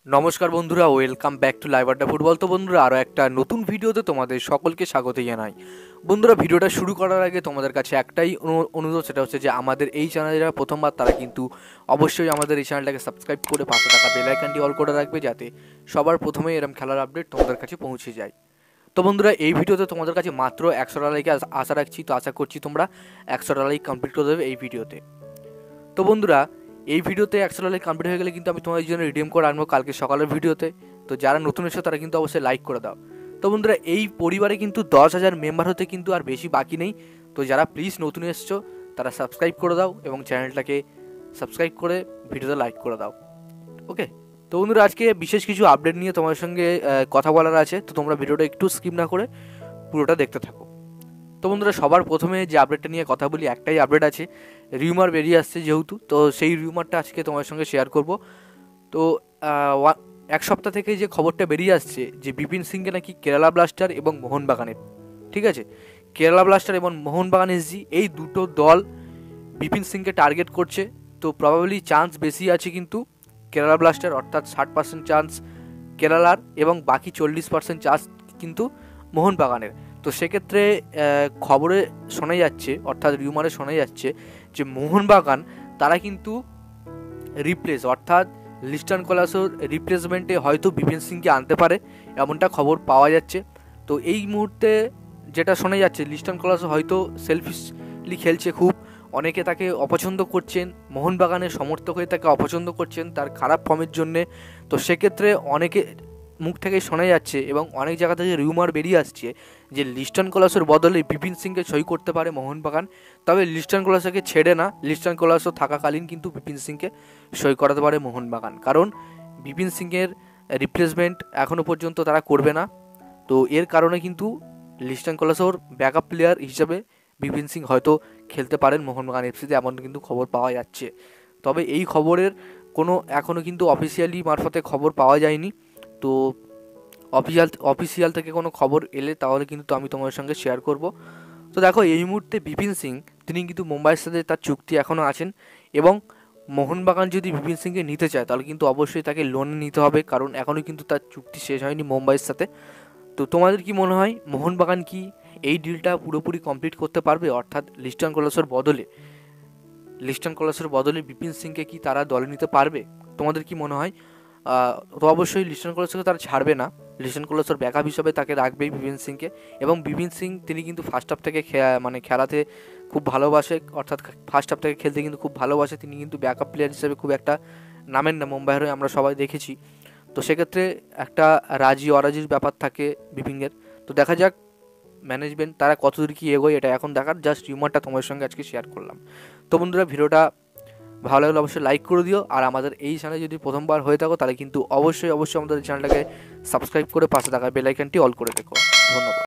নমস্কার বন্ধুরা, welcome back to live আড্ডা ফুটবল। তো বন্ধুরা, আরও একটা নতুন ভিডিওতে তোমাদের সকলকে স্বাগত জানাই। বন্ধুরা, ভিডিওটা শুরু করার আগে তোমাদের কাছে একটাই অনুরোধ, সেটা হচ্ছে যে আমাদের এই চ্যানেলে যারা প্রথমবার তারা কিন্তু অবশ্যই আমাদের এই চ্যানেলটাকে সাবস্ক্রাইব করে পাশে থাকা বেল আইকনটি অল করে রাখবে, যাতে সবার প্রথমেই এরকম খেলার আপডেট তোমাদের কাছে পৌঁছে যায়। তো বন্ধুরা, এই ভিডিওতে তোমাদের কাছে মাত্র 100টা লাইকে আশা রাখছি। তো আশা করছি তোমরা 100টা লাইক কমপ্লিট করে দেবে এই ভিডিওতে। তো বন্ধুরা, এই ভিডিওতে 100টা লাইক কমপ্লিট হয়ে গেলে কিন্তু আমি তোমাদের জন্য রিডিম কোড আনবো কালকে সকালের ভিডিওতে। তো যারা নতুন এসো তারা কিন্তু অবশ্যই লাইক করে দাও। তো বন্ধুরা, এই পরিবারে কিন্তু 10,000 মেম্বার হতে কিন্তু আর বেশি বাকি নেই। তো যারা প্লিজ নতুন এসছো তারা সাবস্ক্রাইব করে দাও এবং চ্যানেলটাকে সাবস্ক্রাইব করে ভিডিওতে লাইক করে দাও। ওকে। তো বন্ধুরা, আজকে বিশেষ কিছু আপডেট নিয়ে তোমার সঙ্গে কথা বলার আছে। তো তোমরা ভিডিওটা একটু স্কিপ না করে পুরোটা দেখতে থাকো। তো বন্ধুরা, সবার প্রথমে যে আপডেটটা নিয়ে কথা বলি, একটাই আপডেট আছে, রিউমার বেরিয়ে আসছে যেহেতু, তো সেই রিউমারটা আজকে তোমার সঙ্গে শেয়ার করব। তো এক সপ্তাহ থেকে যে খবরটা বেরিয়ে আসছে যে বিপিন সিংকে নাকি কেরালা ব্লাস্টার এবং মোহনবাগানের, ঠিক আছে, কেরালা ব্লাস্টার এবং মোহনবাগান এসজি এই দুটো দল বিপিন সিংকে টার্গেট করছে। তো প্রবাবলি চান্স বেশি আছে কিন্তু কেরালা ব্লাস্টার, অর্থাৎ 60% চান্স কেরালার এবং বাকি 40% চান্স কিন্তু মোহনবাগানের। তো সেক্ষেত্রে খবরে শোনা যাচ্ছে, অর্থাৎ রিউমারে শোনা যাচ্ছে যে মোহনবাগান তারা কিন্তু অর্থাৎ লিস্টন কোলাসোর রিপ্লেসমেন্টে হয়তো বিপিন সিংকে আনতে পারে, এমনটা খবর পাওয়া যাচ্ছে। তো এই মুহূর্তে যেটা শোনা যাচ্ছে, লিস্টন কোলাসো হয়তো সেলফিশলি খেলছে খুব, অনেকে তাকে অপছন্দ করছেন, মোহনবাগানের সমর্থক হয়ে তাকে অপছন্দ করছেন তার খারাপ ফর্মের জন্যে। তো সেক্ষেত্রে অনেকে মুখ থেকে শোনা যাচ্ছে এবং অনেক জায়গা থেকে রিউমার বেরিয়ে আসছে যে লিস্টন কোলাসোর বদলে বিপিন সিংকে সই করতে পারে মোহনবাগান। তবে লিস্টন কোলাসোকে ছেড়ে না, লিস্টন কোলাসো থাকাকালীন কিন্তু বিপিন সিংকে সই করাতে পারে মোহনবাগান, কারণ বিপিন সিংয়ের রিপ্লেসমেন্ট এখনও পর্যন্ত তারা করবে না। তো এর কারণে কিন্তু লিস্টন কোলাসোর ব্যাকআপ প্লেয়ার হিসেবে বিপিন সিং হয়তো খেলতে পারেন মোহনবাগান এফসিতে, এমন কিন্তু খবর পাওয়া যাচ্ছে। তবে এই খবরের কোনো এখনও কিন্তু অফিসিয়ালি মারফতে খবর পাওয়া যায়নি। তো অফিসিয়াল থেকে কোনো খবর এলে তাহলে কিন্তু আমি তোমার সঙ্গে শেয়ার করব। তো দেখো, এই মুহূর্তে বিপিন সিং তিনি কিন্তু মুম্বাইয়ের সাথে তার চুক্তি এখনও আছেন এবং মোহনবাগান যদি বিপিন সিংকে নিতে চায় তাহলে কিন্তু অবশ্যই তাকে লোনে নিতে হবে, কারণ এখনও কিন্তু তার চুক্তি শেষ হয়নি মুম্বাইয়ের সাথে। তো তোমাদের কি মনে হয়, মোহনবাগান কি এই ডিলটা পুরোপুরি কমপ্লিট করতে পারবে, অর্থাৎ লিস্টন কোলাসের বদলে বিপিন সিংকে কি তারা দলে নিতে পারবে? তোমাদের কি মনে হয়? তো অবশ্যই লিস্টন কোলাসকে তারা ছাড়বে না, লিস্টন কোলাসের ব্যাকআপ হিসাবে তাকে রাখবেই বিপিন সিংকে। এবং বিপিন সিং তিনি কিন্তু ফার্স্ট হাফ থেকে খেলাতে খুব ভালোবাসে, অর্থাৎ ফার্স্ট হাফ থেকে খেলতে কিন্তু খুব ভালোবাসে। তিনি কিন্তু ব্যাকআপ প্লেয়ার হিসেবে খুব একটা নামেন না মুম্বাইয়ের হয়ে, আমরা সবাই দেখেছি। তো সেক্ষেত্রে একটা রাজি অরাজির ব্যাপার থাকে বিপিনের। তো দেখা যাক ম্যানেজমেন্ট তারা কতদূর কি এগোয়, এটা এখন দেখার। জাস্ট রিউমারটা তোমার সঙ্গে আজকে শেয়ার করলাম। তো বন্ধুরা, ভিডিওটা ভালো লাগলে অবশ্যই লাইক করে দিও, আর আমাদের এই চ্যানেলে যদি প্রথমবার হয়ে থাকো তাহলে কিন্তু অবশ্যই আমাদের চ্যানেলটাকে সাবস্ক্রাইব করে পাশে থাকা বেল আইকনটি অল করে রেখো। ধন্যবাদ।